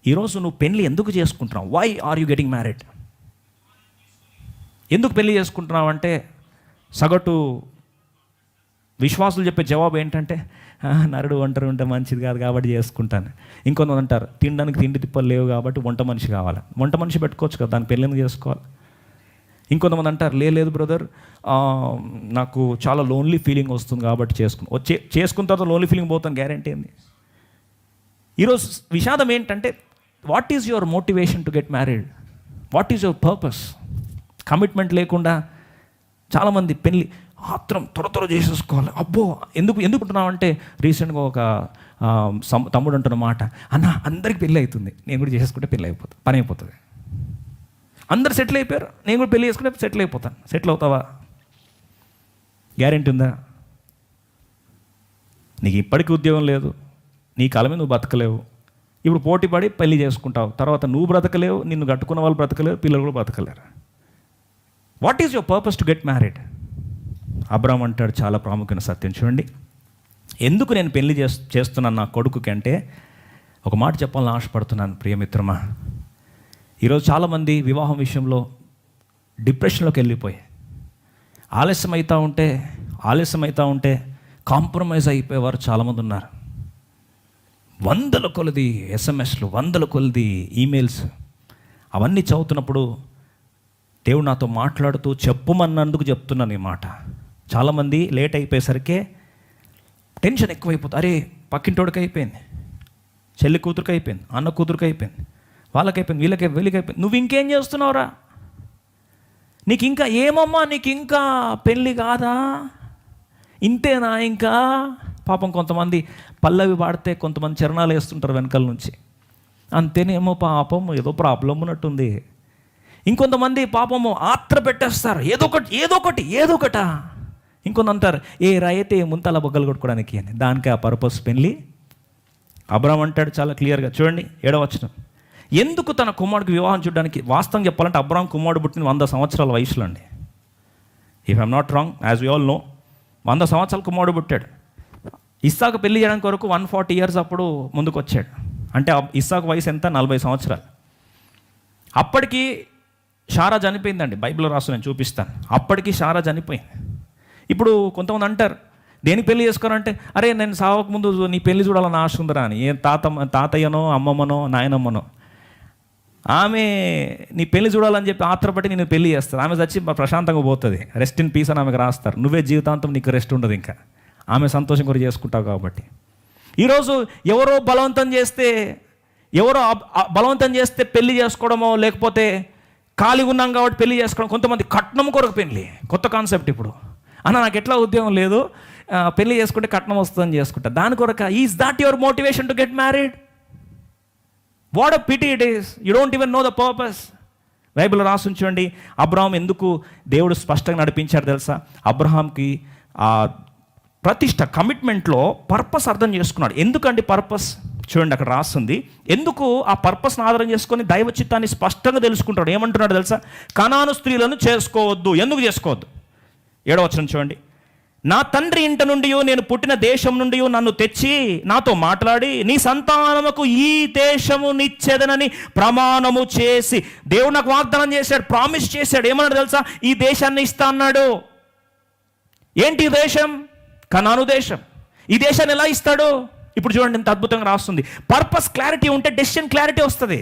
ఈరోజు నువ్వు పెళ్ళి ఎందుకు చేసుకుంటున్నావు? Why are you getting married? ఎందుకు పెళ్ళి చేసుకుంటున్నావు అంటే సగటు విశ్వాసులు చెప్పే జవాబు ఏంటంటే, నరుడు ఒంటరి ఉంటే మంచిది కాదు కాబట్టి చేసుకుంటాను. ఇంకొంతమంది అంటారు, తినడానికి తిండి తిప్పలు లేవు కాబట్టి వంట మనిషి కావాలి. వంట మనిషి పెట్టుకోవచ్చు కదా, దాని పెళ్ళి ఎందుకు చేసుకోవాలి? ఇంకొంతమంది అంటారు, లేదు బ్రదర్, నాకు చాలా లోన్లీ ఫీలింగ్ వస్తుంది కాబట్టి చేసుకున్న తర్వాత లోన్లీ ఫీలింగ్ పోతాను గ్యారంటీ ఏంది? ఈరోజు విషాదం ఏంటంటే, what is your motivation to get married? What is your purpose? Commitment లేకుండా చాలామంది పెళ్ళి ఆత్రం త్వర చేసేసుకోవాలి. అబ్బో ఎందుకుంటున్నావు అంటే, రీసెంట్గా ఒక తమ్ముడు అంటున్న మాట, అన్న అందరికి పెళ్ళి అవుతుంది, నేను కూడా చేసుకుంటే పెళ్ళి అయిపోతుంది, పని అయిపోతుంది. అందరు సెటిల్ అయిపోయారు, నేను కూడా పెళ్ళి చేసుకుంటే సెటిల్ అయిపోతాను. సెటిల్ అవుతావా? గ్యారెంటీ ఉందా? నీకు ఇప్పటికీ ఉద్యోగం లేదు, నీ కాలమే నువ్వు బతకలేవు. ఇప్పుడు పోటీ పడి పెళ్ళి చేసుకుంటావు, తర్వాత నువ్వు బ్రతకలేవు, నిన్ను కట్టుకున్న వాళ్ళు బ్రతకలేరు, పిల్లలు కూడా బ్రతకలేరు. What is your purpose to get married? Abraham అంటాడు చాలా ప్రాముఖ్యమైన సత్యం చూడండి. ఎందుకు నేను పెళ్లి చేస్తున్నాను నా కొడుకుకి అంటే, ఒక మాట చెప్పాలని ఆశపడుతున్నాను ప్రియమిత్రమా. ఈరోజు చాలామంది వివాహం విషయంలో డిప్రెషన్లోకి వెళ్ళిపోయి ఆలస్యం అవుతూ ఉంటే కాంప్రమైజ్ అయిపోయేవారు చాలామంది ఉన్నారు. వందల కొలది ఎస్ఎంఎస్లు, వందల కొలది ఈమెయిల్స్, అవన్నీ చదువుతున్నప్పుడు దేవుడు నాతో మాట్లాడుతూ చెప్పమన్నందుకు చెప్తున్నాను ఈ మాట. చాలామంది లేట్ అయిపోయేసరికి టెన్షన్ ఎక్కువైపోతుంది. అరే పక్కింటోడికి అయిపోయింది, చెల్లి కూతురికి అయిపోయింది, అన్న కూతురికి అయిపోయింది, వాళ్ళకైపోయింది, వీళ్ళకైపోయింది. నువ్వు ఇంకేం చేస్తున్నావురా? నీకు ఇంకా ఏమమ్మా, నీకు ఇంకా పెళ్ళి కాదా? ఇంతేనా ఇంకా? పాపం కొంతమంది పల్లవి పాడితే కొంతమంది చరణాలు వేస్తుంటారు వెనకాల నుంచి. అంతేనేమో పాపం, ఏదో ప్రాబ్లం ఉన్నట్టుంది. ఇంకొంతమంది పాపము ఆత్ర పెట్టేస్తారు, ఏదొకట. ఇంకొంత అంటారు, ఏ రాయితే ముంతల బొగ్గలు కొట్టుకోవడానికి అని. దానికి ఆ పర్పస్ పెళ్ళి. అబ్రాహాం అంటాడు చాలా క్లియర్గా చూడండి 7వ వచనం, ఎందుకు తన కుమారుడికి వివాహం చూడడానికి. వాస్తవం చెప్పాలంటే అబ్రాహాం కుమారుడు పుట్టిన 100 సంవత్సరాల వయసులో అండి. If I'm not wrong, as we all know, 100 సంవత్సరాల కుమారుడు పుట్టాడు. ఇస్సాకు పెళ్లి చేయడానికి వరకు 140 years అప్పుడు ముందుకు వచ్చాడు. అంటే ఇస్సాకు వయసు ఎంత? 40 సంవత్సరాలు. అప్పటికి షారా చనిపోయిందండి. బైబిల్లో రాసు, నేను చూపిస్తాను. అప్పటికి షారా చనిపోయింది. ఇప్పుడు కొంతమంది అంటారు, దేనికి పెళ్లి చేసుకోరంటే, అరే నేను సావక ముందు నీ పెళ్లి చూడాలని ఆశ ఉందిరా అని. ఏ తాతయ్యనో అమ్మమ్మనో నాయనమ్మనో ఆమె నీ పెళ్లి చూడాలని చెప్పి ఆత్రపడి నేను పెళ్లి చేస్తుంది. ఆమె చచ్చి ప్రశాంతంగా పోతుంది, రెస్ట్ ఇన్ పీస్ అని ఆమెకు రాస్తారు. నువ్వే జీవితాంతం నీకు రెస్ట్ ఉండదు, ఇంకా ఆమె సంతోషం కూడా చేసుకుంటావు. కాబట్టి ఈరోజు ఎవరో బలవంతం చేస్తే పెళ్లి చేసుకోవడమో, లేకపోతే ఖాళీగా ఉన్నాం కాబట్టి పెళ్లి చేసుకోవడం. కొంతమంది కట్నం కొరకు పెళ్ళి, కొత్త కాన్సెప్ట్ ఇప్పుడు. అన్న నాకు ఎట్లా ఉద్యోగం లేదు, పెళ్లి చేసుకుంటే కట్నం వస్తుందని చేసుకుంటా. దాని కొరక. Is that your motivation to get married? What a pity it is, you don't even know the purpose. Bible రాసి ఉంచండి, అబ్రహాం ఎందుకు దేవుడు స్పష్టంగా నడిపించాడు తెలుసా? అబ్రహాంకి ఆ ప్రతిష్ట, కమిట్మెంట్లో పర్పస్ అర్థం చేసుకున్నాడు. ఎందుకండి పర్పస్? చూడండి అక్కడ రాస్తుంది. ఎందుకు ఆ పర్పస్ని ఆధారం చేసుకొని దైవ చిత్తాన్ని స్పష్టంగా తెలుసుకుంటాడు. ఏమంటున్నాడు తెలుసా? కనాను స్త్రీలను చేసుకోవద్దు. ఎందుకు చేసుకోవద్దు? 7వ వచనం చూడండి, నా తండ్రి ఇంట నుండి, నేను పుట్టిన దేశం నుండి నన్ను తెచ్చి నాతో మాట్లాడి, నీ సంతానముకు ఈ దేశము నిచ్చేదనని ప్రమాణము చేసి. దేవుడు నాకు వాగ్దానం చేశాడు, ప్రామిస్ చేశాడు. ఏమన్నాడు తెలుసా? ఈ దేశాన్ని ఇస్తా అన్నాడు. ఏంటి ఈ దేశం? కనాను దేశం. ఈ దేశాన్ని ఎలా ఇస్తాడు? ఇప్పుడు చూడండి ఎంత అద్భుతంగా రాస్తుంది. పర్పస్ క్లారిటీ ఉంటే డెసిషన్ క్లారిటీ వస్తుంది.